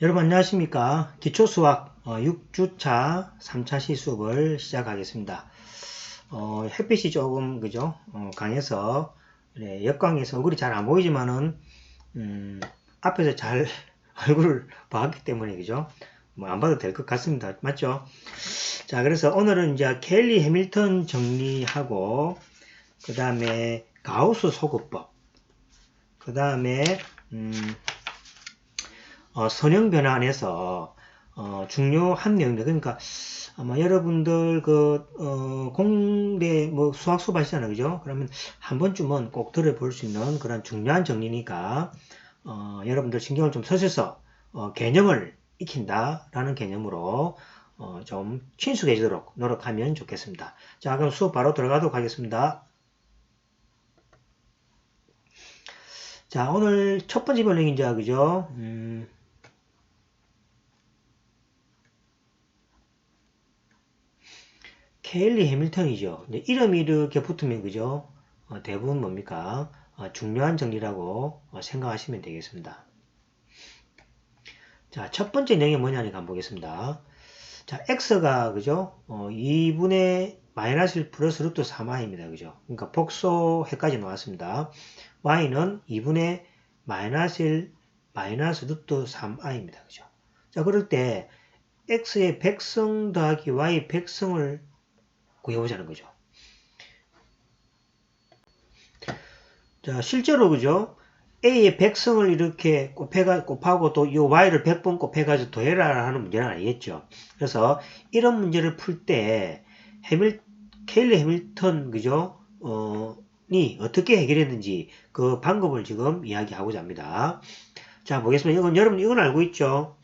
여러분 안녕하십니까. 기초수학 6주차 3차 시수업을 시작하겠습니다. 햇빛이 조금 그죠 강해서 역광에서 얼굴이 잘 안 보이지만은 앞에서 잘 얼굴을 봤기 때문에 그죠 뭐 안 봐도 될 것 같습니다. 맞죠? 자, 그래서 오늘은 이제 켈리 해밀턴 정리하고 그 다음에 가우스 소급법 그 다음에 선형 변환에서 중요한 내용들, 그러니까 아마 여러분들 공대 뭐 수학 수업 하시잖아요, 그죠? 그러면 한 번쯤은 꼭 들어볼 수 있는 그런 중요한 정리니까 여러분들 신경을 좀 쓰셔서 개념을 익힌다라는 개념으로 좀 친숙해지도록 노력하면 좋겠습니다. 자, 그럼 수업 바로 들어가도록 하겠습니다. 자, 오늘 첫 번째 변형이죠, 그죠? 케일리 해밀턴이죠. 이름이 이렇게 붙으면 그죠? 대부분 뭡니까? 중요한 정리라고 생각하시면 되겠습니다. 자, 첫 번째 내용이 뭐냐니까 한번 보겠습니다. 자, x가 그죠? 2분의 마이너스 1 플러스 루트 3i입니다. 그죠? 그러니까 복소 해까지 나왔습니다. y는 2분의 마이너스 1 마이너스 루트 3i입니다. 그죠? 자, 그럴 때 x의 백성 더하기 y 백성을 구해보자는 거죠. 자, 실제로 그죠? A의 백성을 이렇게 곱하고 또 이 Y를 100번 곱해가지고 더해라 하는 문제는 아니겠죠. 그래서 이런 문제를 풀 때 케일리 해밀턴 그죠? 니 어떻게 해결했는지 그 방법을 지금 이야기하고자 합니다. 자, 보겠습니다. 이건 여러분 이건 알고 있죠?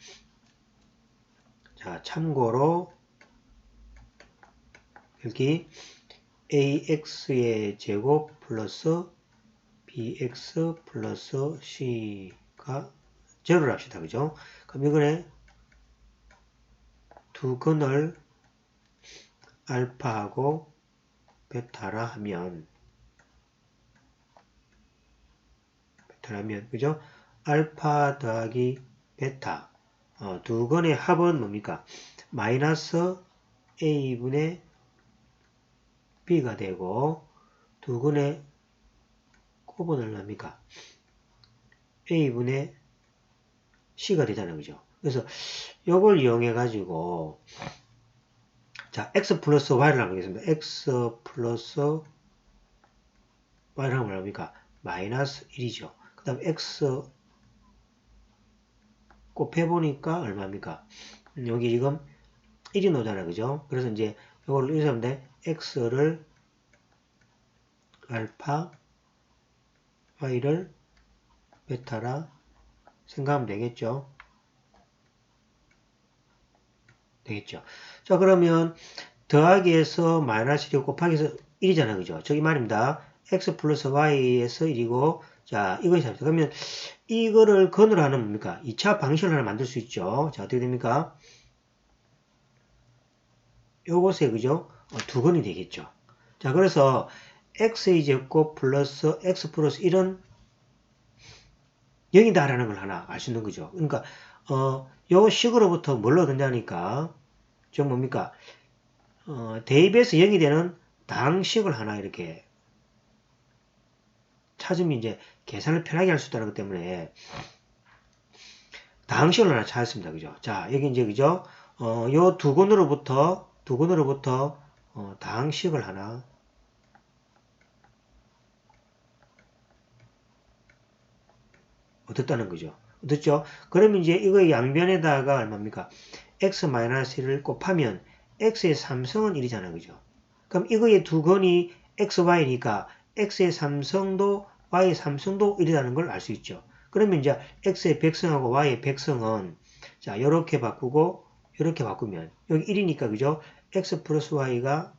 자, 참고로 여기 AX의 제곱 플러스 bx 플러스 c가 제로를 합시다. 그죠? 그럼 이번에 두 근을 알파하고 베타라 하면 그죠? 알파 더하기 베타 두 근의 합은 뭡니까? 마이너스 a분의 b가 되고 두 근의 곱은 얼마입니까? a분의 c가 되잖아요. 그죠? 그래서 이걸 이용해 가지고 자, x 플러스 y를 하겠습니다. x 플러스 y를 하면 뭐합니까? 마이너스 1이죠. 그 다음 x 곱해보니까 얼마입니까? 여기 지금 1이 나오잖아요. 그죠? 그래서 이제 이걸 이렇게 하면 돼. x를 알파, y를 베타라 생각하면 되겠죠? 되겠죠? 자, 그러면 더하기에서 마이너스 1 곱하기에서 1이잖아요. 그죠? 저기 말입니다. x 플러스 y에서 1이고, 자, 이거 있습니다. 그러면 이거를 근으로 하는 뭡니까? 2차 방식을 하나 만들 수 있죠. 자, 어떻게 됩니까? 요것에, 그죠? 두 근이 되겠죠. 자, 그래서 x의 제곱 플러스 x 플러스 1은 0이다라는 걸 하나 알 수 있는 거죠. 그러니까, 요 식으로부터 뭘 얻느냐니까, 저 뭡니까? 대입에서 0이 되는 다항식을 하나 이렇게 찾으면 이제 계산을 편하게 할 수 있다는 것 때문에 다항식을 하나 찾았습니다. 그죠? 자, 여기 이제, 그죠? 요 두 근으로부터 다항식을 하나 얻었다는 거죠. 얻었죠? 그러면 이제 이거 양변에다가 얼마입니까? x-1을 곱하면 x의 3성은 1이잖아요. 그죠? 그럼 이거의 두 근이 x, y니까 x의 3성도 y의 3성도 1이라는 걸 알 수 있죠. 그러면 이제 x의 백성하고 y의 백성은 자, 요렇게 바꾸고 요렇게 바꾸면 여기 1이니까 그죠? x 플러스 y가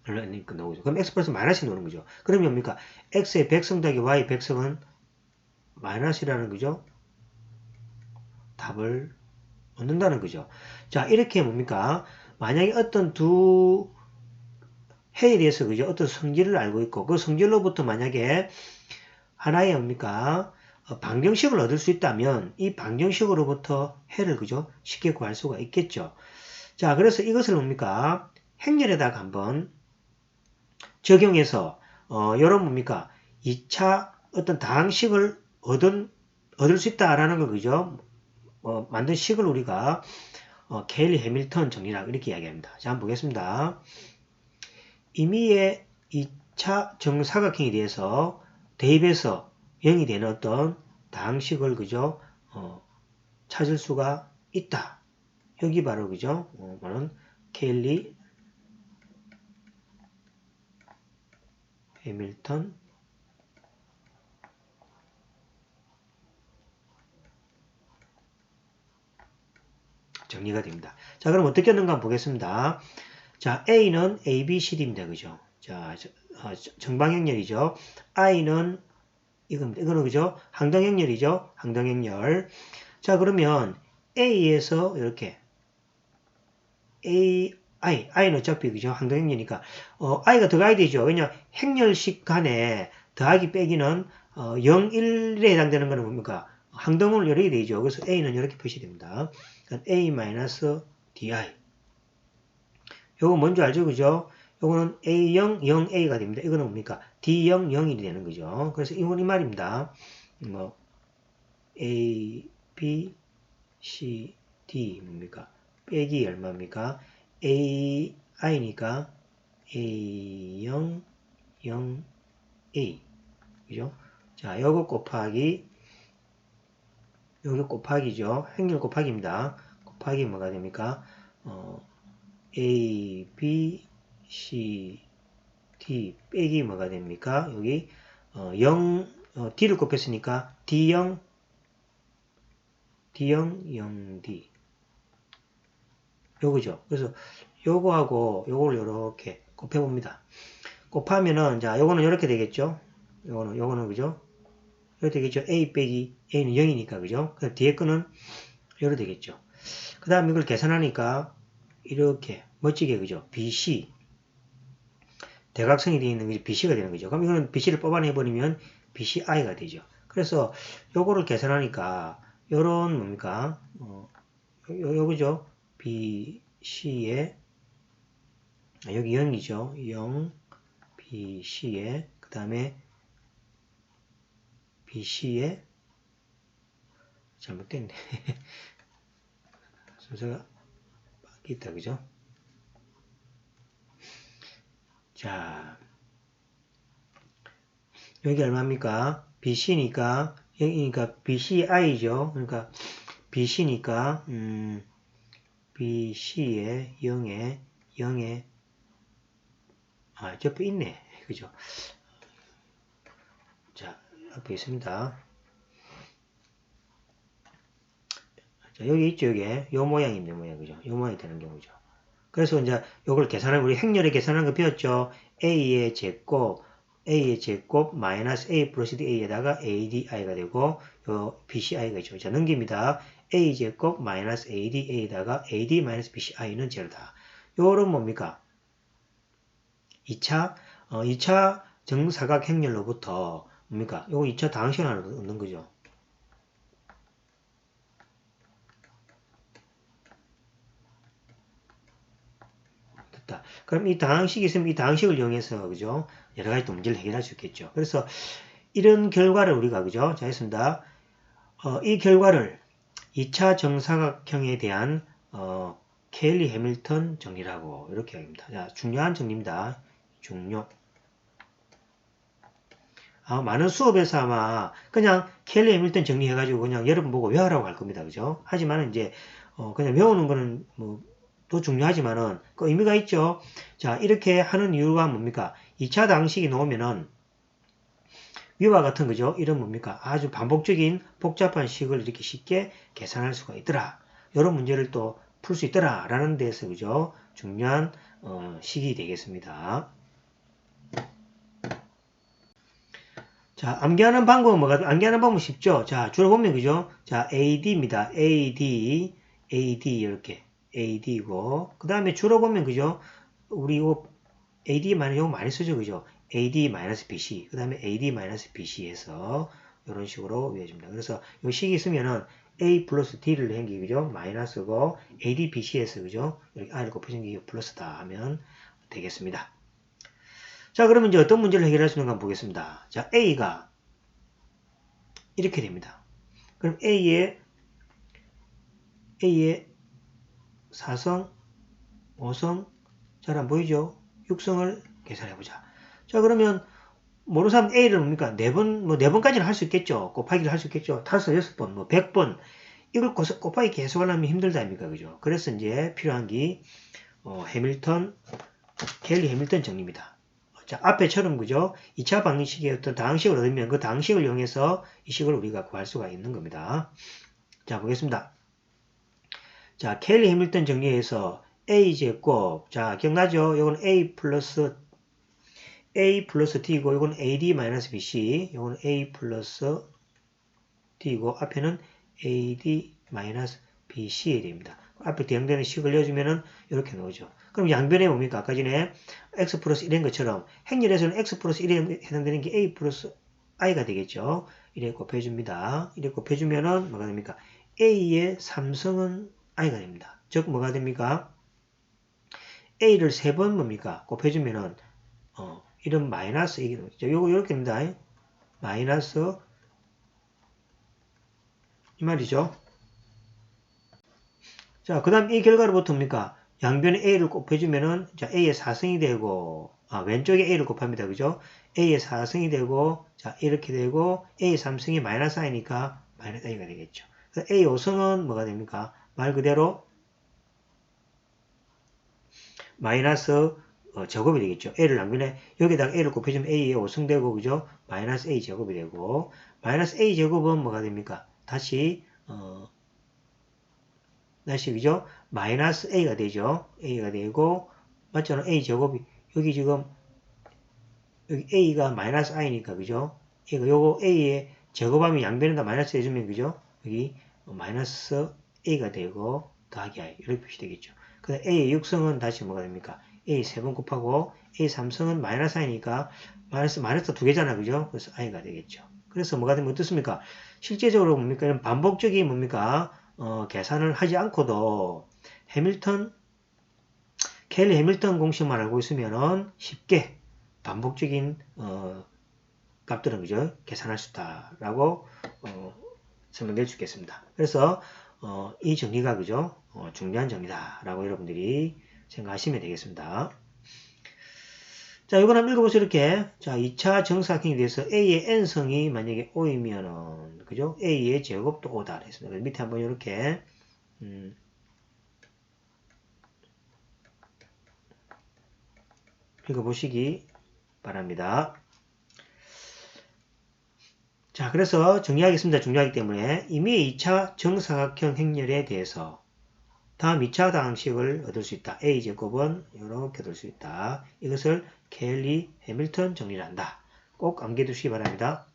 얼마니까 나오죠. 그럼 x 플러스 마이너스 나오는 거죠. 그러면 뭡니까? x의 백성 더하기 y의 백성은 마이너스라는 거죠. 답을 얻는다는 거죠. 자, 이렇게 뭡니까? 만약에 어떤 두 해에 대해서 그죠? 어떤 성질을 알고 있고 그 성질로부터 만약에 하나의 뭡니까? 방정식을 얻을 수 있다면 이 방정식으로부터 해를 그죠? 쉽게 구할 수가 있겠죠. 자, 그래서 이것을 뭡니까? 행렬에다가 한번 적용해서 요런 뭡니까? 2차 어떤 다항식을 얻을 수 있다라는 거 그죠? 만든 식을 우리가 케일리 해밀턴 정리라고 이렇게 이야기합니다. 자, 한번 보겠습니다. 임의의 2차 정사각형에 대해서 대입해서 0이 되는 어떤 다항식을 그죠? 찾을 수가 있다. 여기 바로 그죠? 바로 케일리 해밀턴 정리가 됩니다. 자, 그럼 어떻게 하는가 한번 보겠습니다. 자, A는 A, B, C, D입니다. 그죠? 자, 정방행렬이죠. I는 이겁니다. 이거는 그죠? 항등행렬이죠. 항등행렬. 자, 그러면 A에서 이렇게 I는 어차피 그죠? 항등행렬이니까 I가 더가야 되죠. 왜냐 행렬식 간에 더하기 빼기는 0, 1에 해당되는 거는 뭡니까? 항등을 열어야 되죠. 그래서 A는 이렇게 표시됩니다. A-DI. 요거 뭔지 알죠? 그죠? 요거는 A0, 0A가 됩니다. 이거는 뭡니까? D0, 0이 되는 거죠. 그래서 이건 이 말입니다. 뭐, A, B, C, D 뭡니까? 빼기 얼마입니까? A, I니까 A0, 0, A. 그죠? 자, 요거 곱하기, 요거 곱하기죠. 행렬 곱하기입니다. 곱하기 뭐가 됩니까? A, B, C, D 빼기 뭐가 됩니까? 여기 0, D를 곱했으니까 D0, D0, 0D 요거죠. 그래서 요거하고 요거를 이렇게 곱해봅니다. 곱하면은 자 요거는 이렇게 되겠죠. 요거는 그죠? 이렇게 되겠죠. A 빼기 A는 0이니까 그죠? 그래서 뒤에 거는 이렇게 되겠죠. 그 다음에 이걸 계산하니까 이렇게 멋지게 그죠? BC 대각선이 되어 있는 게 BC가 되는 거죠. 그럼 이거는 BC를 뽑아내버리면 BCI가 되죠. 그래서 요거를 계산하니까 요런 뭡니까? 요거죠. BC에 여기 0이죠. 0 BC에 그 다음에 BC에 잘못됐네. 순서가 바뀌었다. 그죠? 자, 여기 얼마입니까? BC니까, 여기니까 BCI죠. 그러니까 BC니까, BC에 0에, 옆에 있네. 그죠? 자, 옆에 있습니다. 자, 여기 있죠, 여기. 요 모양입니다, 모양. 그죠? 요 모양이 되는 경우죠. 그래서 이제 요걸 계산하면 우리 행렬에 계산하는 거 배웠죠? A의 제곱 마이너스 A 플러스 A에다가 ADI가 되고 요 BCI가 있죠. 자, 넘깁니다. A 제곱 마이너스 ADA에다가 AD 마이너스 BCI는 제로다. 요런 뭡니까? 2차 정사각 행렬로부터 뭡니까? 요거 2차 다항식을 하나 얻는 거죠. 됐다. 그럼 이 다항식이 있으면 이 다항식을 이용해서 그죠? 여러 가지 또 문제를 해결할 수 있겠죠. 그래서 이런 결과를 우리가 그죠? 자, 했습니다. 이 결과를 2차 정사각형에 대한 케일리 해밀턴 정리라고 이렇게 합니다. 자, 중요한 정리입니다. 중요. 많은 수업에서 아마 그냥 케일리 해밀턴 정리해가지고 그냥 여러분 보고 외우라고 할 겁니다. 그죠? 하지만 이제 그냥 외우는 거는 뭐 또 중요하지만은 그 의미가 있죠. 자, 이렇게 하는 이유가 뭡니까? 2차 다항식이 나오면은 위와 같은 거죠. 이런 뭡니까? 아주 반복적인 복잡한 식을 이렇게 쉽게 계산할 수가 있더라. 이런 문제를 또 풀 수 있더라. 라는 데서 그죠? 중요한 식이 되겠습니다. 자, 암기하는 방법은 뭐가? 암기하는 방법은 쉽죠? 자, 줄을 보면 그죠? 자, AD입니다. AD 이렇게 AD고 그 다음에 줄을 보면 그죠? 우리 이거 AD 마이너스 이거 많이 쓰죠, 그죠? AD 마이너스 BC 그 다음에 AD 마이너스 BC에서 이런 식으로 이어집니다. 그래서 이 식이 있으면은 A 플러스 D를 한 게, 그죠? 마이너스고, AD, BC에서, 그죠? 이렇게 I를 곱해준 게 플러스다 하면 되겠습니다. 자, 그러면 이제 어떤 문제를 해결할 수 있는가 한번 보겠습니다. 자, A가 이렇게 됩니다. 그럼 A의 4성, 5성, 잘 안 보이죠? 6성을 계산해보자. 자, 그러면 모르는 사람 A를 뭡니까? 4번까지는 할 수 있겠죠. 곱하기를 할 수 있겠죠. 5, 6번, 100번. 이걸 곱하기 계속 하려면 힘들다 아닙니까? 그죠? 그래서 이제 필요한 게, 켈리 해밀턴 정리입니다. 자, 앞에처럼, 그죠? 2차 방정식의 어떤 다항식을 얻으면 그 다항식을 이용해서 이 식을 우리가 구할 수가 있는 겁니다. 자, 보겠습니다. 자, 켈리 해밀턴 정리에서 A제곱. 자, 기억나죠? 이건 A 플러스 T이고, 이건 AD 마이너스 BC. 이건 A 플러스 T이고, 앞에는 AD 마이너스 BC에 됩니다. 앞에 대응되는 식을 넣어주면은 이렇게 나오죠. 그럼 양변에 뭡니까? 아까 전에 X 플러스 1인 것처럼 행렬에서는 X 플러스 1에 해당되는 게 A 플러스 I가 되겠죠. 이래 곱해줍니다. 이래 곱해주면은 뭐가 됩니까? A의 3성은 I가 됩니다. 즉, 뭐가 됩니까? A를 3번 뭡니까? 곱해주면은, 이런 마이너스, 요거, 요렇게 됩니다. 마이너스, 이 말이죠. 자, 그 다음 이 결과로부터 뭡니까? 양변에 A를 곱해주면은, 자, A의 4승이 되고, 왼쪽에 A를 곱합니다. 그죠? A의 4승이 되고, 자, 이렇게 되고, A의 3승이 마이너스 I니까 마이너스 A가 되겠죠. 그래서 A 5승은 뭐가 됩니까? 말 그대로, 마이너스 제곱이 되겠죠. A를 양변에 여기다가 A를 곱해주면 A의 5승 되고, 그죠? 마이너스 A 제곱이 되고, 마이너스 A 제곱은 뭐가 됩니까? 다시 그죠? 마이너스 A가 되죠. A가 되고, 맞잖아. A 제곱이 여기 지금 여기 A가 마이너스 I니까, 그죠? 요거 A의 제곱하면 양변에다 마이너스 해주면, 그죠? 여기 마이너스 A가 되고 더하기 I 이렇게 표시되겠죠. 그다음 A의 6성은 다시 뭐가 됩니까? A 3번 곱하고 A 3성은 마이너스 I니까 마이너스 2개잖아, 그죠? 그래서 I가 되겠죠. 그래서 뭐가 되면 어떻습니까? 실제적으로 뭡니까? 이런 반복적인 뭡니까? 계산을 하지 않고도 켈리 해밀턴 공식만 알고 있으면은 쉽게 반복적인 값들은, 그죠? 계산할 수 있다라고 설명될 수 있겠습니다. 그래서 이 정리가, 그죠? 중요한 정리다라고 여러분들이 생각하시면 되겠습니다. 자, 이거 한번 읽어보세요. 이렇게. 자, 2차 정사각형에 대해서 A의 n성이 만약에 5이면은, 그죠? A의 제곱도 5다. 그랬습니다. 밑에 한번 이렇게, 읽어보시기 바랍니다. 자, 그래서 정리하겠습니다. 중요하기 때문에 이미 2차 정사각형 행렬에 대해서 다음 2차 방식을 얻을 수 있다. A제곱은 이렇게 얻을 수 있다. 이것을 켈리 해밀턴 정리를 한다. 꼭 암기해두시기 바랍니다.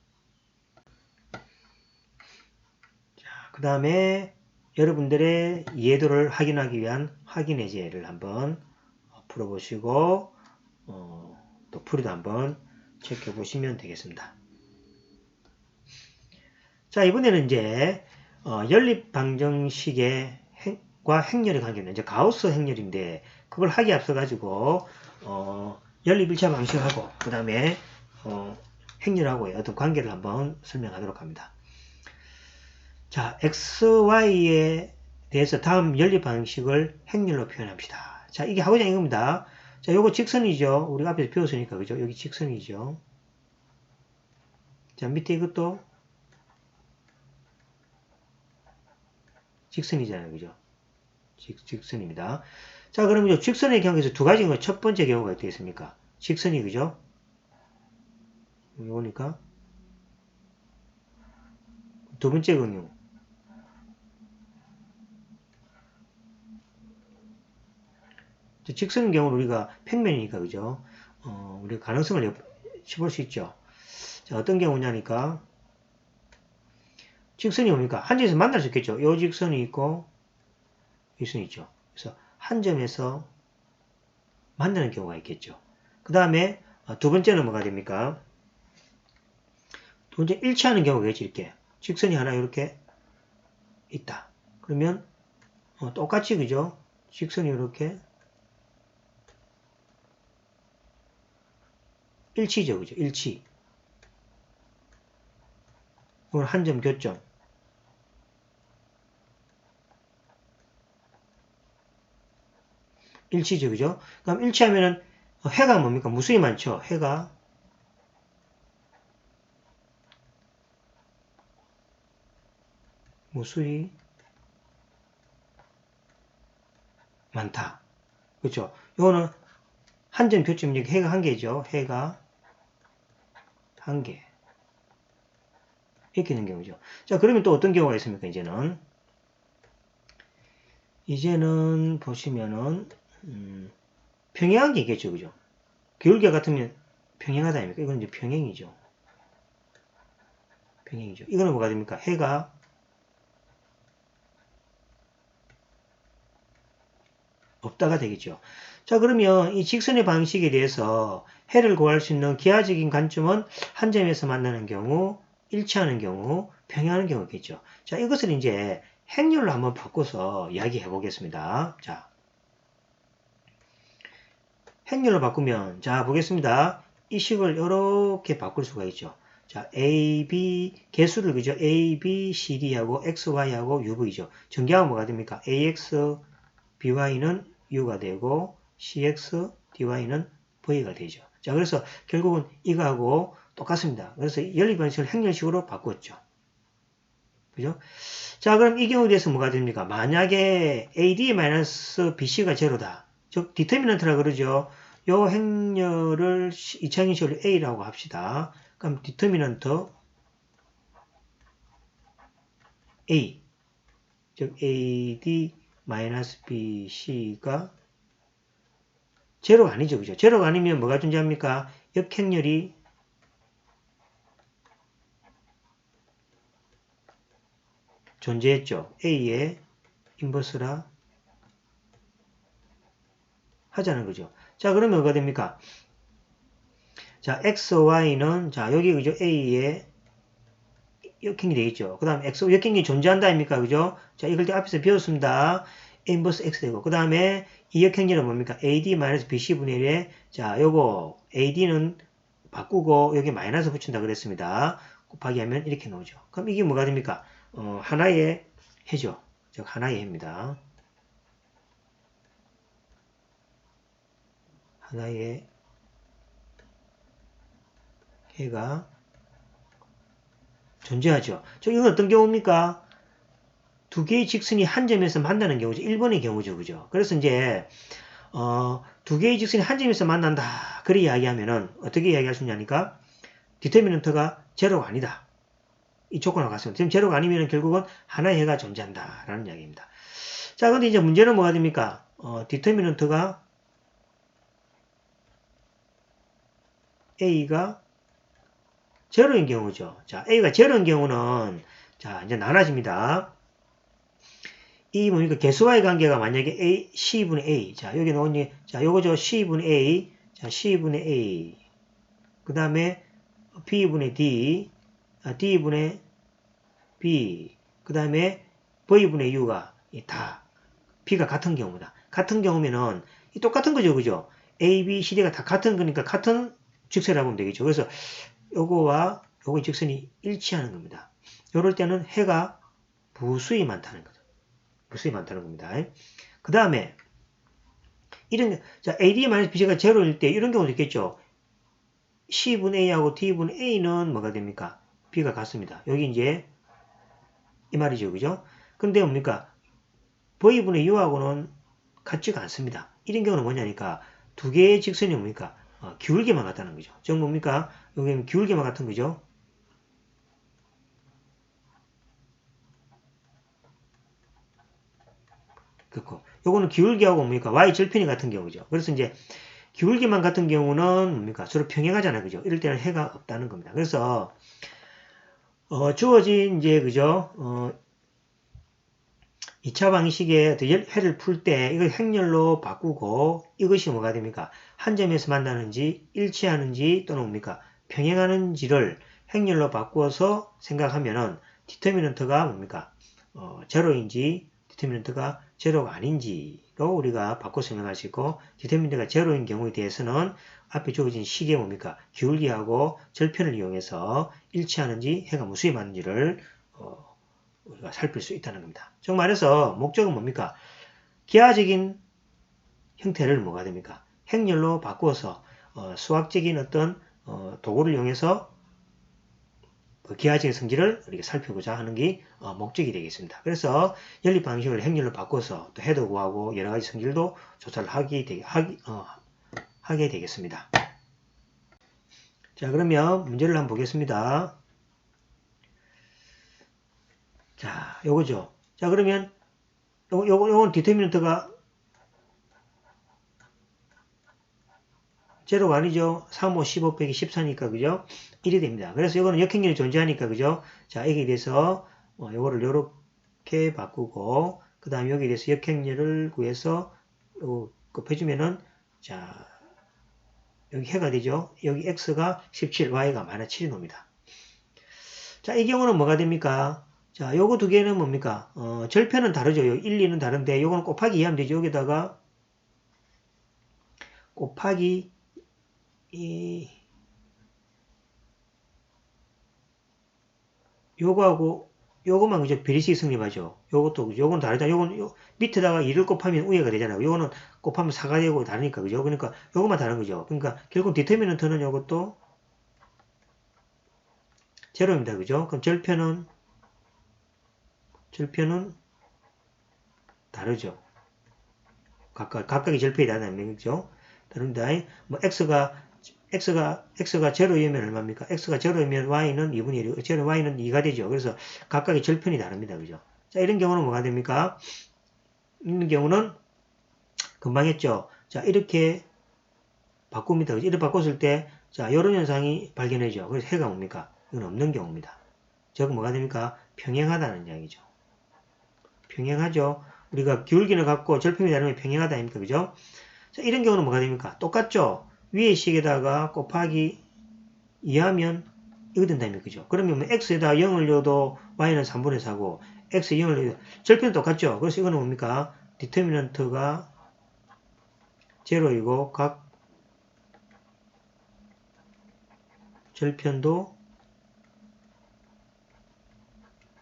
자, 그 다음에 여러분들의 이해도를 확인하기 위한 확인의 제를 한번 풀어보시고 또 풀이도 한번 체크해 보시면 되겠습니다. 자, 이번에는 이제 연립방정식의 과 행렬의 관계는 이제 가우스 행렬인데 그걸 하기에 앞서 가지고 연립 1차 방식하고 그 다음에 행렬하고의 어떤 관계를 한번 설명하도록 합니다. 자, XY에 대해서 다음 연립 방식을 행렬로 표현합시다. 자, 이게 하고자 하는 겁니다. 자, 요거 직선이죠. 우리가 앞에서 배웠으니까, 그죠? 여기 직선이죠. 자, 밑에 이것도 직선이잖아요. 그죠? 직선입니다. 자, 그러면 직선의 경우에서 두 가지인 거 첫 번째 경우가 어떻게 있습니까? 직선이, 그죠? 여기 오니까 두 번째 경우 직선의 경우는 우리가 평면이니까, 그죠? 우리가 가능성을 해볼 수 있죠. 자, 어떤 경우냐니까 직선이 뭡니까? 한 점에서 만날 수 있겠죠. 요 직선이 있고 이 선이 있죠. 그래서 한 점에서 만나는 경우가 있겠죠. 그 다음에 두 번째는 뭐가 됩니까? 두 문제 일치하는 경우가 있지, 이렇게. 직선이 하나 이렇게 있다. 그러면 똑같이 그죠? 직선이 이렇게 일치죠, 그죠? 일치. 이건 한 점 교점. 일치죠, 그죠? 그럼 일치하면은 해가 뭡니까? 무수히 많죠? 해가 무수히 많다. 그렇죠? 이거는 한 점 교점 이렇게 해가 한 개죠. 해가 한 개. 이렇게 있는 경우죠. 자, 그러면 또 어떤 경우가 있습니까? 이제는 보시면은 평행한 게 있겠죠, 그죠? 기울기가 같으면 평행하다 아닙니까? 이건 이제 평행이죠. 평행이죠. 이거는 뭐가 됩니까? 해가 없다가 되겠죠. 자, 그러면 이 직선의 방식에 대해서 해를 구할 수 있는 기하적인 관점은 한 점에서 만나는 경우, 일치하는 경우, 평행하는 경우겠죠. 자, 이것을 이제 행렬로 한번 바꿔서 이야기해 보겠습니다. 자, 행렬로 바꾸면, 자, 보겠습니다. 이 식을 이렇게 바꿀 수가 있죠. 자, A, B, 개수를, 그죠? A, B, C, D하고 X, Y하고 UV죠. 전개하면 뭐가 됩니까? AX, BY는 U가 되고, CX, DY는 V가 되죠. 자, 그래서 결국은 이거하고 똑같습니다. 그래서 연립방식을 행렬식으로 바꿨죠. 그죠? 자, 그럼 이 경우에 대해서 뭐가 됩니까? 만약에 AD-BC가 제로다. 즉, 디터미넌트라 그러죠. 요 행렬을 2차 행렬식으로 A라고 합시다. 그럼 디터미넌트 A, 즉 AD-BC가 제로가 아니죠. 그죠? 제로가 아니면 뭐가 존재합니까? 역행렬이 존재했죠. A의 인버스라 하자는 거죠. 자, 그러면 뭐가 됩니까? 자, X, Y는, 자, 여기, 그죠? A의 역행이 되겠죠. 그 다음에 X, 역행이 존재한다, 아닙니까? 그죠? 자, 이걸 앞에서 배웠습니다. A 인버스 X 되고, 그 다음에 이 역행렬은 뭡니까? AD-BC분의 1에, 자, 요거, AD는 바꾸고, 여기 마이너스 붙인다 그랬습니다. 곱하기 하면 이렇게 나오죠. 그럼 이게 뭐가 됩니까? 하나의 해죠. 즉, 하나의 해입니다. 하나의 해가 존재하죠. 이건 어떤 경우입니까? 두 개의 직선이 한 점에서 만나는 경우죠. 1번의 경우죠. 그죠? 그래서 이제, 두 개의 직선이 한 점에서 만난다. 그렇게 이야기하면은, 어떻게 이야기할 수 있냐니까? 디터미넌트가 제로가 아니다. 이 조건과 같습니다. 지금 제로가 아니면 결국은 하나의 해가 존재한다. 라는 이야기입니다. 자, 근데 이제 문제는 뭐가 됩니까? 디터미넌트가 A가 제로인 경우죠. 자, A가 제로인 경우는, 자, 이제 나눠집니다. 이 뭡니까? 개수와의 관계가 만약에 A, C분의 A. 자, 여기 나온, 자, 요거죠. C분의 A. 자, C분의 A. 그 다음에 B분의 D. D분의 B. 그 다음에 V분의 U가 다 B가 같은 경우다. 같은 경우면은, 똑같은 거죠. 그죠? A, B, C, D가 다 같은 거니까 같은 직선이라고 하면 되겠죠. 그래서 요거와 요거 직선이 일치하는 겁니다. 요럴 때는 해가 무수히 많다는 거죠. 무수히 많다는 겁니다. 그 다음에 이런 자 AD-BC가 제로일 때 이런 경우도 있겠죠. C분의 A하고 D분의 A는 뭐가 됩니까? B가 같습니다. 여기 이제 이 말이죠. 그죠? 근데 뭡니까? V분의 U하고는 같지가 않습니다. 이런 경우는 뭐냐니까 두 개의 직선이 뭡니까? 기울기만 같다는 거죠. 즉 뭡니까? 여기는 기울기만 같은 거죠. 그렇고 요거는 기울기하고 뭡니까? Y 절편이 같은 경우죠. 그래서 이제 기울기만 같은 경우는 뭡니까? 서로 평행하잖아요. 그죠? 이럴 때는 해가 없다는 겁니다. 그래서 주어진 이제 그죠? 2차 방식의 해를 풀 때 이걸 행렬로 바꾸고 이것이 뭐가 됩니까? 한 점에서 만나는지 일치하는지 또는 뭡니까? 평행하는지를 행렬로 바꾸어서 생각하면은 디터미넌트가 뭡니까? 제로인지 디터미넌트가 제로가 아닌지로 우리가 바꿔 설명할 수 있고, 디터미넌트가 제로인 경우에 대해서는 앞에 주어진 식의 뭡니까? 기울기하고 절편을 이용해서 일치하는지 해가 무수히 맞는지를 우리가 살필 수 있다는 겁니다. 즉 말해서 목적은 뭡니까? 기하적인 형태를 뭐가 됩니까? 행렬로 바꾸어서 수학적인 어떤 도구를 이용해서 그 기하적인 성질을 이렇게 살피고자 하는 게 목적이 되겠습니다. 그래서 연립 방식을 행렬로 바꿔서 또 해도 구하고 여러 가지 성질도 조사를 하게 되겠습니다. 자, 그러면 문제를 한번 보겠습니다. 자, 요거죠. 자, 그러면 요건 디터미넌트가 제로가 아니죠. 3, 5, 15 빼기 14니까, 그죠? 1이 됩니다. 그래서 이거는 역행렬이 존재하니까, 그죠? 자, 여기에 대해서, 요거를 요렇게 바꾸고, 그 다음에 여기에 대해서 역행렬을 구해서, 곱해주면은, 자, 여기 해가 되죠? 여기 x가 17, y가 -7이 놉니다. 자, 이 경우는 뭐가 됩니까? 자, 요거 두 개는 뭡니까? 절편은 다르죠. 1, 2는 다른데, 요거는 곱하기 2하면 되죠. 여기다가, 곱하기 요거하고 요거만 그죠? 비례식이 성립하죠. 요것도 그죠? 요건 다르다. 요건 밑에다가 2를 곱하면 우회가 되잖아요. 요거는 곱하면 4가 되고 다르니까 그죠? 그러니까 요거만 다른 거죠. 그러니까 결국 디터미넌트는 요것도 제로입니다. 그죠? 그럼 절편은 다르죠. 각각의 절편이 다르다는 거죠. 다릅니다. 뭐 x가 제로이면 얼마입니까? x가 제로이면 y는 2분의 1이고 제로 y는 2가 되죠. 그래서 각각의 절편이 다릅니다. 그죠? 자, 이런 경우는 뭐가 됩니까? 이런 경우는 금방 했죠. 자, 이렇게 바꿉니다. 그죠? 이렇게 바꿨을 때 자, 이런 현상이 발견되죠. 그래서 해가 뭡니까? 이건 없는 경우입니다. 즉 뭐가 됩니까? 평행하다는 이야기죠. 평행하죠. 우리가 기울기를 갖고 절편이 다르면 평행하다 아닙니까? 그죠? 자, 이런 경우는 뭐가 됩니까? 똑같죠? 위의 식에다가 곱하기 2하면 이거 된다면 그죠? 그러면 뭐 x에다 0을 넣어도 y는 3분의 4고 x에 0을 넣어도 절편은 똑같죠? 그래서 이거는 뭡니까? 디터미넌트가 제로이고 각 절편도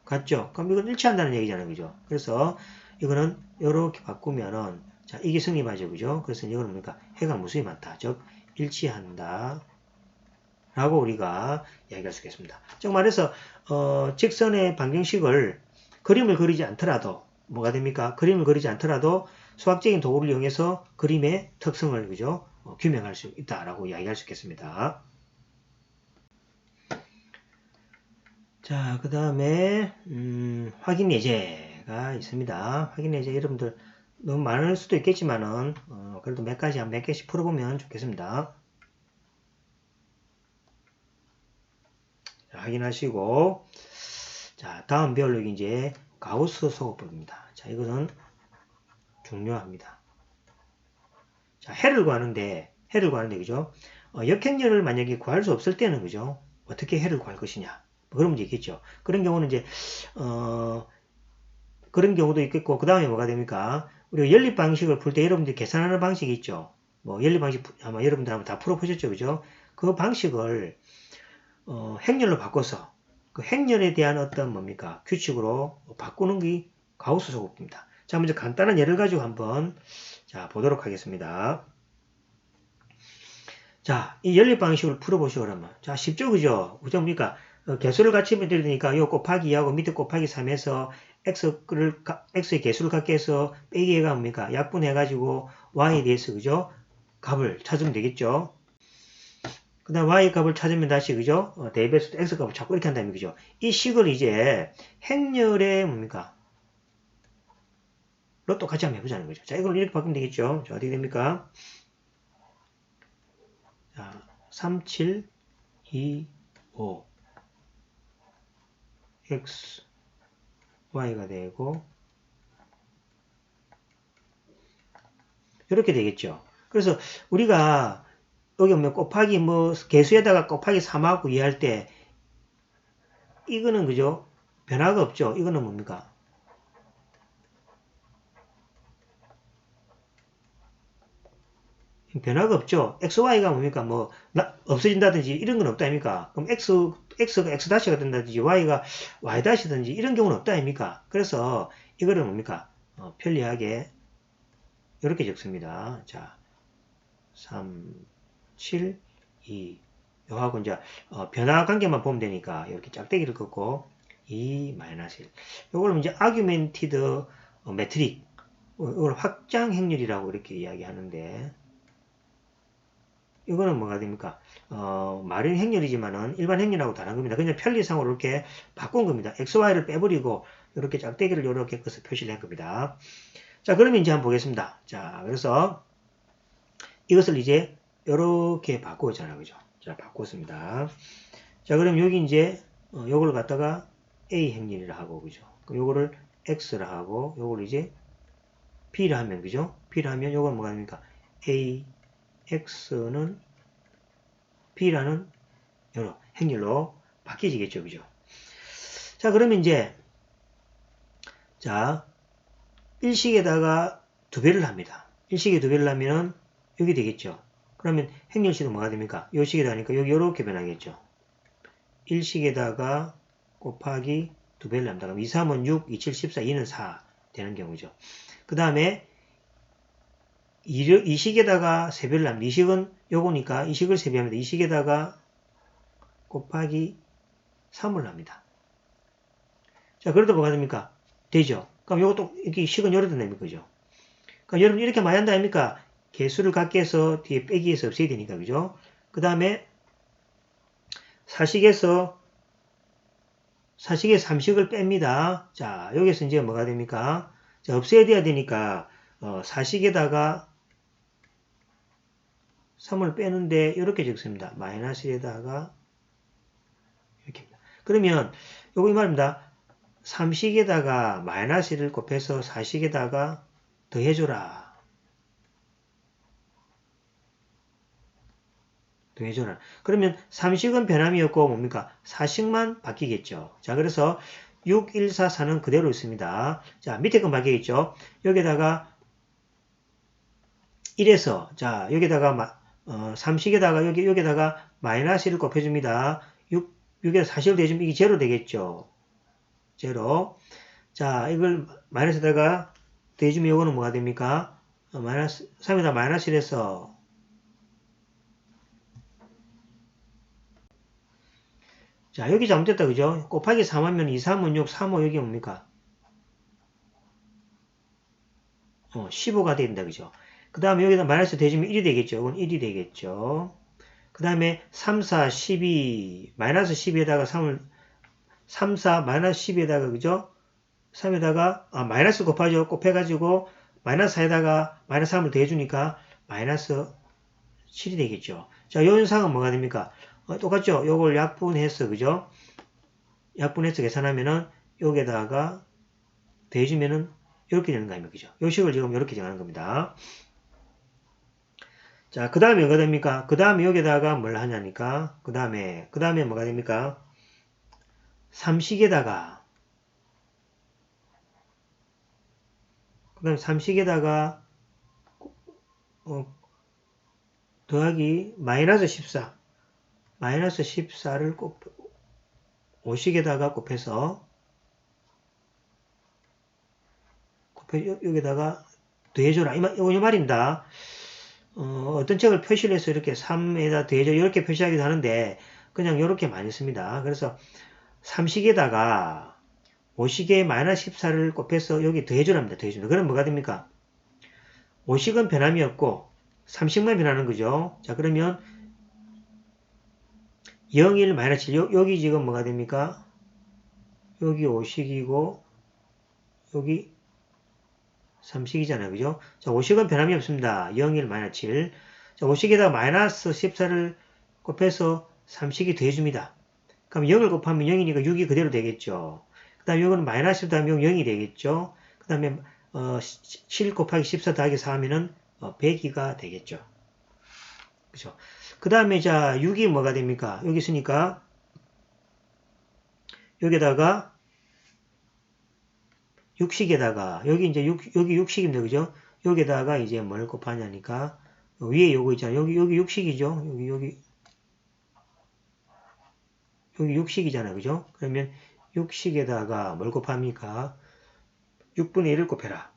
같죠? 그럼 이건 일치한다는 얘기잖아요. 그죠? 그래서 이거는 이렇게 바꾸면은 자, 이게 성립하죠. 그죠? 그래서 이거는 뭡니까? 해가 무수히 많다. 즉 일치한다. 라고 우리가 이야기할 수 있겠습니다. 즉 말해서 직선의 방정식을 그림을 그리지 않더라도 뭐가 됩니까? 그림을 그리지 않더라도 수학적인 도구를 이용해서 그림의 특성을 그죠? 규명할 수 있다라고 이야기할 수 있겠습니다. 자, 그 다음에 확인 예제가 있습니다. 확인 예제 여러분들 너무 많을 수도 있겠지만은 그래도 몇 개씩 풀어보면 좋겠습니다. 자, 확인하시고 자, 다음 배울 게 이제 가우스 소곱법입니다. 자, 이것은 중요합니다. 자, 해를 구하는데 그죠? 역행렬을 만약에 구할 수 없을 때는 그죠? 어떻게 해를 구할 것이냐? 뭐 그런 문제 있겠죠. 그런 경우는 이제 그런 경우도 있겠고 그 다음에 뭐가 됩니까? 우리가 연립 방식을 풀 때 여러분들이 계산하는 방식이 있죠. 뭐 연립 방식 아마 여러분들 한번 다 풀어보셨죠, 그죠? 그 방식을 행렬로 바꿔서 그 행렬에 대한 어떤 뭡니까? 규칙으로 바꾸는 게 가우스 소곱입니다. 자, 먼저 간단한 예를 가지고 한번 자, 보도록 하겠습니다. 자, 이 연립 방식을 풀어보시오, 그러면. 자, 쉽죠, 그죠? 그죠, 뭡니까? 개수를 같이 만들니까 요 곱하기 2하고 밑에 곱하기 3해서 x의 개수를 갖게 해서 빼기가 뭡니까? 약분해가지고 y에 대해서, 그죠? 값을 찾으면 되겠죠? 그 다음 y 값을 찾으면 다시, 그죠? 대입해서 x 값을 찾고 이렇게 한다면, 그죠? 이 식을 이제 행렬의 뭡니까? 로 똑같이 한번 해보자는 거죠. 자, 이걸 이렇게 바꾸면 되겠죠? 자, 어떻게 됩니까? 자, 3, 7, 2, 5 x, y가 되고 이렇게 되겠죠. 그래서 우리가 여기 뭐 곱하기 뭐 개수에다가 곱하기 3하고 이해할 때 이거는 그죠? 변화가 없죠? 이거는 뭡니까? 변화가 없죠? XY가 뭡니까? 뭐, 없어진다든지 이런 건 없다 아닙니까? 그럼 X가 X-가 된다든지 Y가 Y-든지 이런 경우는 없다 아닙니까? 그래서 이거를 뭡니까? 편리하게 이렇게 적습니다. 자, 3, 7, 2. 요하고 이제 변화 관계만 보면 되니까 이렇게 짝대기를 긋고 2, 마이너스 1. 요걸 이제 아규멘티드 매트릭, 이걸 확장 행렬이라고 이렇게 이야기하는데, 이거는 뭐가 됩니까? 말은 행렬이지만은 일반 행렬하고 다른 겁니다. 그냥 편리상으로 이렇게 바꾼 겁니다. XY를 빼버리고 이렇게 짝대기를 이렇게 긋어서 표시를 한 겁니다. 자, 그러면 이제 한번 보겠습니다. 자, 그래서 이것을 이제 이렇게 바꾸었잖아요. 그죠? 자, 바꿨습니다. 자, 그럼 여기 이제 요걸 갖다가 A 행렬이라 하고, 그죠? 그럼 요거를 X라 하고, 요걸 이제 B라 하면, 그죠? B라 하면 요건 뭐가 됩니까? A, X는 B라는 여러 행렬로 바뀌지겠죠. 그죠? 자, 그러면 이제, 자, 일식에다가 두 배를 합니다. 일식에 두 배를 하면은 여기 되겠죠. 그러면 행렬식은 뭐가 됩니까? 요 식에다 하니까 여기 이렇게 변하겠죠. 일식에다가 곱하기 두 배를 합니다. 그럼 2, 3은 6, 2, 7, 14, 2는 4 되는 경우죠. 그 다음에 이식에다가 세 배를 합니다. 이식은 요거니까 이식을 세 배합니다. 이식에다가 곱하기 3을 합니다. 자, 그래도 뭐가 됩니까? 되죠. 그럼 요것도 이렇게 식은 요래도 됩니까? 그죠? 그럼 여러분 이렇게 많이 한다 아닙니까? 개수를 갖게 해서 뒤에 빼기해서 없애야 되니까. 그죠? 그 다음에 사식에서 삼식을 뺍니다. 자, 여기서 이제 뭐가 됩니까? 자, 없애야 돼야 되니까 사식에다가 3을 빼는데 이렇게 적습니다. 마이너스 1에다가 이렇게 합니다. 그러면 요거 이 말입니다. 3식에다가 마이너스 1을 곱해서 4식에다가 더해줘라. 더해줘라. 그러면 3식은 변함이 없고 뭡니까? 4식만 바뀌겠죠. 자, 그래서 6, 1, 4, 4는 그대로 있습니다. 자, 밑에 건 바뀌겠죠. 여기다가 1에서, 자, 여기다가 3식에다가 여기다가 마이너스 1을 곱해줍니다. 6에서 4식을 대주면 이게 제로 되겠죠. 제로. 자, 이걸 마이너스에다가 대주면 이거는 뭐가 됩니까? 3에다 마이너스 1에서 자, 여기 잘못됐다, 그죠? 곱하기 3하면 2, 3은 6, 3, 5 여기 뭡니까? 15가 된다, 그죠? 그 다음에 여기다 마이너스 대주면 1이 되겠죠? 이건 1이 되겠죠? 그 다음에 3, 4, 12, 마이너스 12에다가 3을, 3, 4, 마이너스 12에다가, 그죠? 3에다가, 마이너스 곱하죠? 곱해가지고, 마이너스 4에다가 마이너스 3을 더해주니까, 마이너스 7이 되겠죠? 자, 요 현상은 뭐가 됩니까? 똑같죠? 요걸 약분해서, 그죠? 약분해서 계산하면은, 여기에다가 더해주면은, 이렇게 되는 거 아닙니까? 그죠? 요 식을 지금 이렇게 정하는 겁니다. 자, 그 다음에 뭐가 됩니까? 그 다음에 여기다가 뭘 하냐니까? 그 다음에 뭐가 됩니까? 3식에다가, 그 다음에 3식에다가, 더하기 마이너스 14. 마이너스 14를 5식에다가 곱해서, 여기다가 더해줘라. 이 말입니다. 어떤 책을 표시를 해서 이렇게 3에다 더해줘. 이렇게 표시하기도 하는데, 그냥 이렇게 많이 씁니다. 그래서 3식에다가 5식에 마이너스 14를 곱해서 여기 더해주랍니다. 더해줍니다. 그럼 뭐가 됩니까? 5식은 변함이 없고 3식만 변하는 거죠. 자, 그러면 0, 1, 마이너스 7. 여기 지금 뭐가 됩니까? 여기 5식이고 여기 3식이잖아요. 그죠? 자, 5식은 변함이 없습니다. 0, 1, 마이너스 7. 자, 5식에다가 마이너스 14를 곱해서 3식이 더해줍니다. 그럼 0을 곱하면 0이니까 6이 그대로 되겠죠. 그 다음에 이거는 마이너스 1 더하면 0이 되겠죠. 그 다음에 7 곱하기 14 더하기 4 하면은 100이가 되겠죠. 그죠? 그 다음에 자 6이 뭐가 됩니까? 여기 있으니까 여기다가 육식에다가 여기 이제 여기 육식입니다. 그죠? 여기다가 이제 뭘 곱하냐니까 위에 요거 있잖아요. 여기 육식이죠. 여기 육식이잖아요. 그죠? 그러면 육식에다가 뭘 곱합니까? 6분의 1을 곱해라.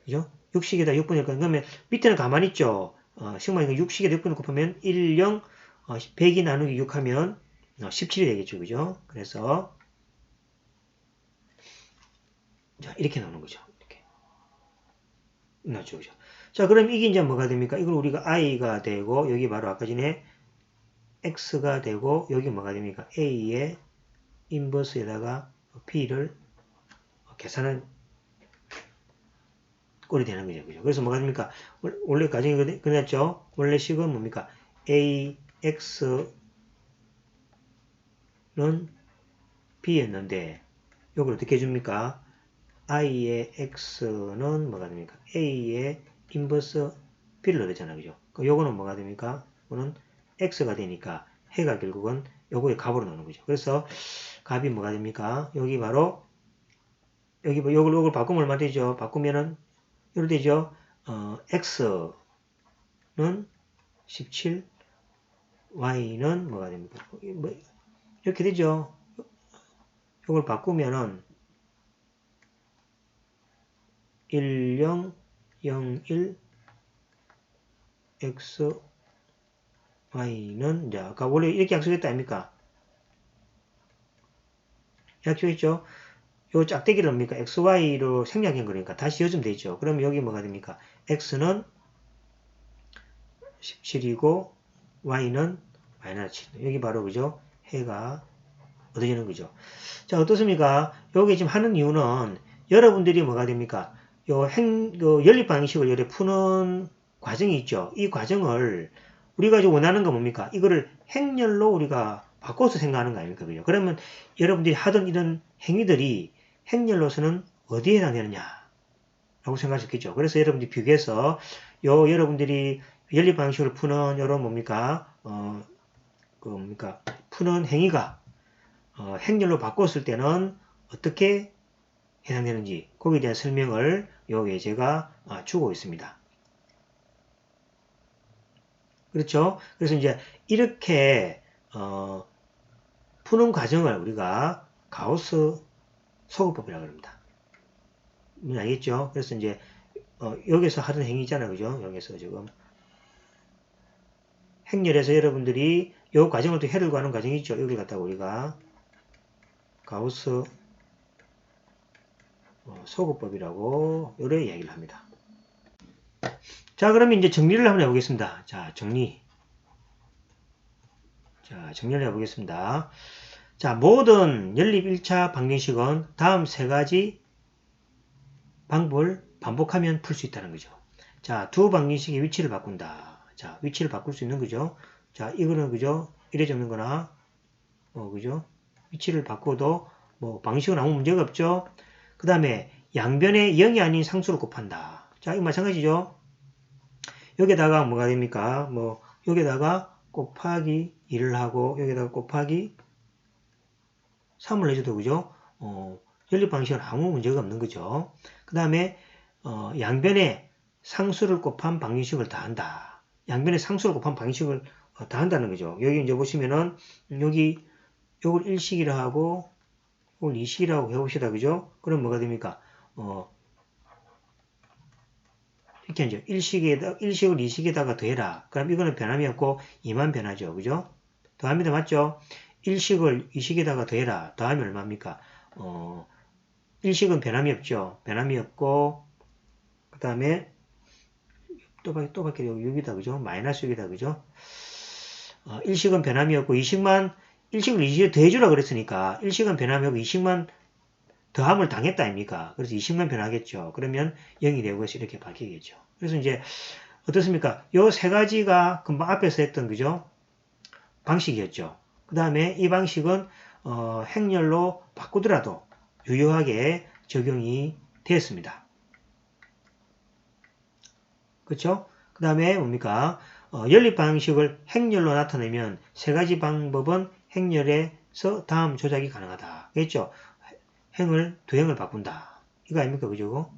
그죠? 육식에다 6분의 1 그러면 밑에는 가만히 있죠. 시그마 육식에다 6분의 1 곱하면 1, 0, 100이 나누기 6 하면 17이 되겠죠. 그죠? 그래서 자, 이렇게 나오는 거죠. 이렇게. 나죠. 그죠? 자, 그럼 이게 이제 뭐가 됩니까? 이걸 우리가 i가 되고, 여기 바로 아까 전에 x가 되고, 여기 뭐가 됩니까? a의 인버스에다가 b를 계산한 꼴이 되는 거죠. 그죠? 그래서 뭐가 됩니까? 원래 가정이 끝났죠? 원래 식은 뭡니까? ax는 b였는데, 이걸 어떻게 해줍니까? i의 x는 뭐가 됩니까? a의 인버스 b를 넣었잖아요. 그죠? 요거는 뭐가 됩니까? 요거는 x가 되니까 해가 결국은 요거의 값으로 나오는 거죠. 그래서 값이 뭐가 됩니까? 여기 바로 여기 요걸 바꾸면 얼마 되죠? 바꾸면은 이렇게 되죠? x는 17, y는 뭐가 됩니까? 이렇게 되죠? 요걸 바꾸면은 1, 0, 0, 1, x, y는, 이제, 아까 원래 이렇게 약속했다 아닙니까? 약속했죠? 요 짝대기를 뭡니까? x, y로 생략한 거니까 다시 지어주면 되죠. 그럼 여기 뭐가 됩니까? x는 17이고, y는 마이너스 7. 여기 바로, 그죠? 해가 얻어지는 거죠. 자, 어떻습니까? 여기 지금 하는 이유는 여러분들이 뭐가 됩니까? 요 연립 방식을 이렇게 푸는 과정이 있죠. 이 과정을 우리가 지금 원하는 건 뭡니까? 이거를 행렬로 우리가 바꿔서 생각하는 거 아닙니까? 그죠? 그러면 여러분들이 하던 이런 행위들이 행렬로서는 어디에 해당되느냐? 라고 생각할 수 있겠죠. 그래서 여러분들이 비교해서 여러분들이 연립 방식을 푸는 요런 뭡니까? 푸는 행위가 행렬로 바꿨을 때는 어떻게 해당되는지 거기에 대한 설명을 여기에 제가 주고 있습니다. 그렇죠? 그래서 이제 이렇게 푸는 과정을 우리가 가우스 소급법이라고 합니다. 알겠죠? 그래서 이제 여기서 하던 행위잖아요. 그죠? 여기서 지금 행렬에서 여러분들이 이 과정을 또 해를 구하는 과정이 있죠. 여기 갖다가 우리가 가우스 소급법이라고 이렇게 이야기를 합니다. 자, 그러면 이제 정리를 한번 해보겠습니다. 자, 정리를 해보겠습니다. 자, 모든 연립 1차 방정식은 다음 세 가지 방법을 반복하면 풀 수 있다는 거죠. 자, 두 방정식의 위치를 바꾼다. 자, 위치를 바꿀 수 있는 거죠. 자, 이거는 그죠? 이래 적는 거나, 그죠? 위치를 바꿔도 방식은 아무 문제가 없죠. 그 다음에 양변에 0이 아닌 상수를 곱한다. 자, 이거 마찬가지죠. 여기다가 뭐가 됩니까? 여기다가 곱하기 1을 하고, 여기다가 곱하기 3을 해줘도, 그죠? 연립 방식은 아무 문제가 없는 거죠. 그 다음에, 양변에 상수를 곱한 방정식을 더한다. 양변에 상수를 곱한 방정식을 더한다는 거죠. 여기 이제 보시면은, 요걸 1식이라 하고, 요걸 2식이라고 해봅시다. 그죠? 그럼 뭐가 됩니까? 이렇게 하죠. 1식을 2식에다가 더해라. 그럼 이거는 변함이 없고 2만 변하죠. 그죠? 더합니다. 맞죠? 1식을 2식에다가 더해라. 더하면 얼마입니까? 1식은 변함이 없죠. 변함이 없고 그 다음에 또 밖에 6이다. 그죠? 마이너스 6이다. 그죠? 1식은 변함이 없고 1식을 2식에 더해주라 그랬으니까 1식은 변함이 없고 2식만 더함을 당했다 아닙니까? 그래서 20만 변하겠죠. 그러면 0이 되고 해서 이렇게 바뀌겠죠. 그래서 이제 어떻습니까? 요 세 가지가 금방 앞에서 했던 그죠? 방식이었죠. 그 다음에 이 방식은 행렬로 바꾸더라도 유효하게 적용이 되었습니다. 그렇죠? 그 다음에 뭡니까? 연립 방식을 행렬로 나타내면 세 가지 방법은 행렬에서 다음 조작이 가능하다. 그랬죠? 행을 두 행을 바꾼다. 이거 아닙니까? 그죠?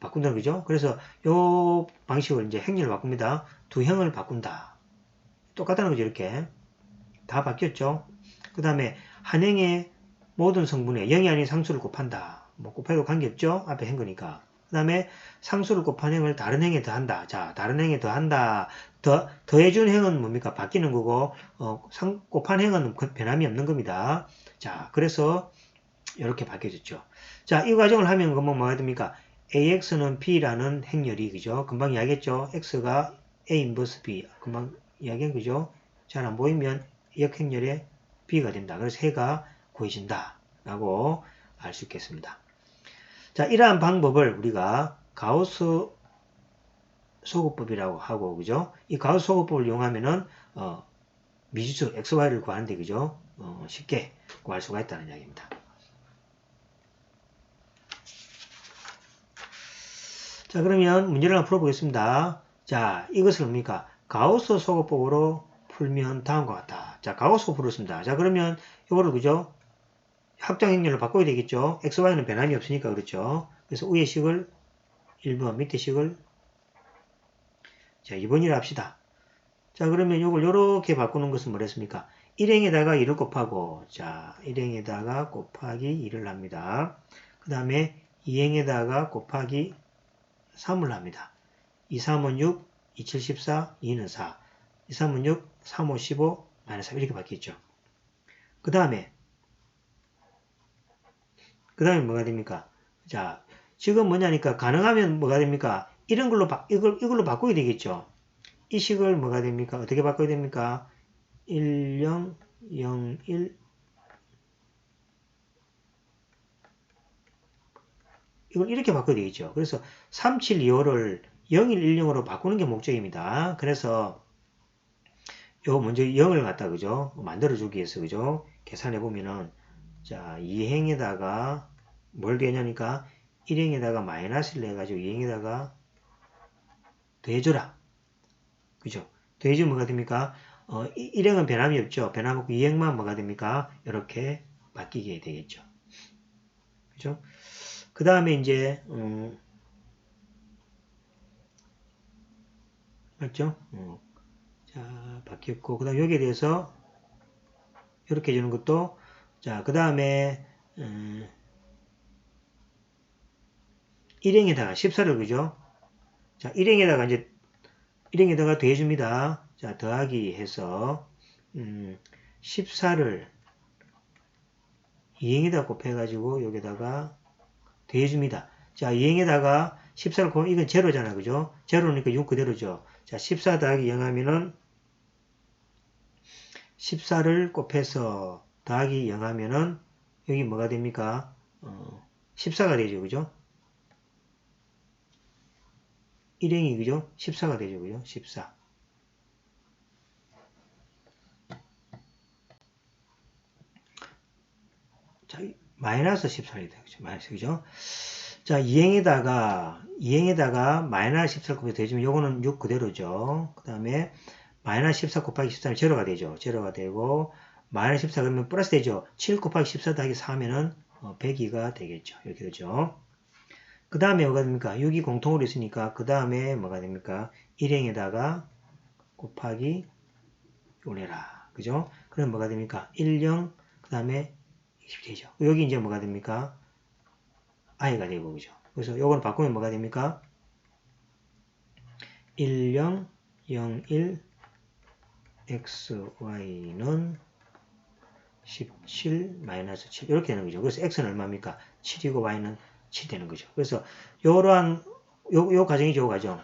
바꾼다. 그죠? 그래서 요 방식을 이제 행렬로 바꿉니다. 두 행을 바꾼다. 똑같다는 거죠. 이렇게. 다 바뀌었죠? 그 다음에 한 행의 모든 성분에 0이 아닌 상수를 곱한다. 뭐 곱해도 관계없죠? 앞에 행 거니까. 그 다음에 상수를 곱한 행을 다른 행에 더한다. 자, 다른 행에 더한다. 더해준 행은 뭡니까? 바뀌는 거고, 곱한 행은 변함이 없는 겁니다. 자, 그래서 이렇게 바뀌어졌죠. 자, 이 과정을 하면 그러면 뭐가 됩니까? AX는 B라는 행렬이, 그죠? 금방 이야기했죠? X가 A 인버스 B. 금방 이야기한 거죠? 잘 안 보이면 역행렬에 B가 된다. 그래서 해가 구해진다. 라고 알 수 있겠습니다. 자, 이러한 방법을 우리가 가우스 소구법이라고 하고, 그죠? 이 가우스 소구법을 이용하면은, 미지수 XY를 구하는데, 그죠? 쉽게 구할 수가 있다는 이야기입니다. 자, 그러면 문제를 한번 풀어보겠습니다. 자, 이것을 뭡니까? 가우스 소구법으로 풀면 다음과 같다. 자, 가우스 소구 풀었습니다. 자, 그러면 이거를, 그죠? 확정 행렬로 바꿔야 되겠죠? XY는 변함이 없으니까, 그렇죠? 그래서 위의 식을 1번, 밑에 식을 자, 2번이라 합시다. 자, 그러면 이걸 이렇게 바꾸는 것은 뭐랬습니까? 1행에다가 2를 곱하고, 자, 1행에다가 곱하기 2를 합니다. 그 다음에 2행에다가 곱하기 3을 합니다. 2, 3은 6, 2, 7, 14, 2는 4. 2, 3은 6, 3, 5, 15, 마이너스 3 이렇게 바뀌었죠. 그 다음에 뭐가 됩니까? 자, 지금 뭐냐니까 가능하면 뭐가 됩니까? 이런 걸로 이걸로 바꾸게 되겠죠. 이 식을 뭐가 됩니까? 어떻게 바꿔야 됩니까? 1, 0, 0, 1 이걸 이렇게 바꿔야 되겠죠. 그래서 3, 7, 2, 5를 0, 1, 1, 0으로 바꾸는 게 목적입니다. 그래서 요 먼저 0을 갖다 그죠? 만들어 주기 위해서 그죠? 계산해 보면은 자, 2행에다가 뭘 되냐니까 1행에다가 마이너스를 내 가지고 2행에다가 더해줘라. 그죠? 더해주면 뭐가 됩니까? 1행은 변함이 없죠. 변함 없고 2행만 뭐가 됩니까? 이렇게 바뀌게 되겠죠. 그죠? 그 다음에 이제, 맞죠? 자, 바뀌었고, 그 다음 여기에 대해서 이렇게 해주는 것도, 자, 그 다음에, 1행에다가 14를, 그죠? 자, 1행에다가 이제, 1행에다가 더해줍니다. 자, 더하기 해서, 14를 2행에다 곱해가지고, 여기다가 더해줍니다. 자, 2행에다가 14를 곱하면 이건 제로잖아, 그죠? 제로니까 6 그대로죠. 자, 14 더하기 0 하면은 14를 곱해서 더하기 0 하면은 여기 뭐가 됩니까? 14가 되죠, 그죠? 1행이 그죠? 14가 되죠, 그죠? 14. 자, 마이너스 14이다, 그죠? 마이너스, 그죠? 자, 2행에다가 마이너스 14를 곱해서 되지면 요거는 6 그대로죠. 그 다음에 마이너스 14 곱하기 14면 제로가 되죠. 제로가 되고 마이너스 14 그러면 플러스 되죠. 7 곱하기 14 더하기 4 하면은 102가 되겠죠. 이렇게 되죠. 그 다음에 뭐가 됩니까? 6이 공통으로 있으니까 그 다음에 뭐가 됩니까? 1행에다가 곱하기 올려라. 그죠? 그럼 뭐가 됩니까? 1, 0, 그 다음에 20이 되죠. 여기 이제 뭐가 됩니까? i가 되고, 그죠? 그래서 요걸 바꾸면 뭐가 됩니까? 1, 0, 0, 1, x, y는 17, 마이너스 7 이렇게 되는 거죠. 그래서 x는 얼마입니까? 7이고 y는 7 되는 거죠. 그래서 요러한 요 과정이죠. 요 과정.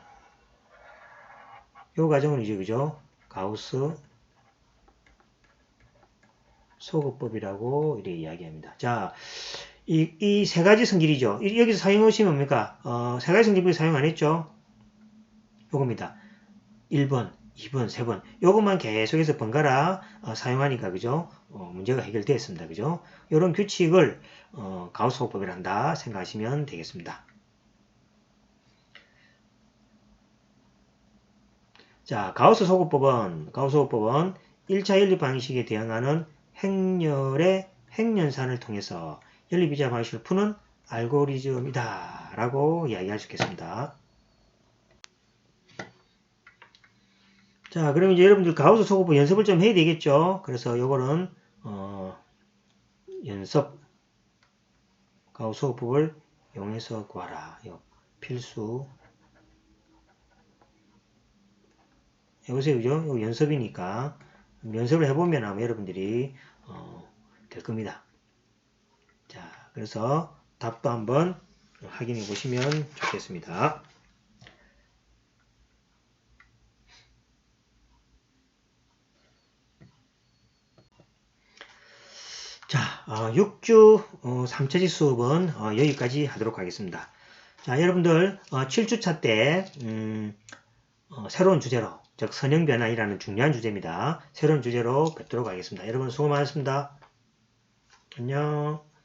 요 과정은 이제 그죠? 가우스 소거법이라고 이렇게 이야기합니다. 자, 이 세 가지 성질이죠. 여기서 사용하시면 뭡니까? 세 가지 성질을 사용 안 했죠? 요겁니다. 1번, 2번, 3번. 요것만 계속해서 번갈아 사용하니까, 그죠? 문제가 해결되었습니다. 그죠? 요런 규칙을 가우스 소거법이라 한다 생각하시면 되겠습니다. 자, 가우스 소구법은 1차 연립 방식에 대응하는 행렬의 행연산을 통해서 연립이자 방식을 푸는 알고리즘이다 라고 이야기할 수 있겠습니다. 자, 그럼 이제 여러분들 가우스 소구법 연습을 좀 해야 되겠죠. 그래서 요거는 연습 가우스 소구법을 이용해서 구하라. 필수. 해보세요. 그죠? 이거 연습이니까 연습을 해보면 아마 여러분들이 될 겁니다. 자, 그래서 답도 한번 확인해 보시면 좋겠습니다. 자, 6주 3차지 수업은 여기까지 하도록 하겠습니다. 자, 여러분들 7주차 때 새로운 주제로, 즉 선형변환이라는 중요한 주제입니다. 새로운 주제로 뵙도록 하겠습니다. 여러분 수고 많으셨습니다. 안녕.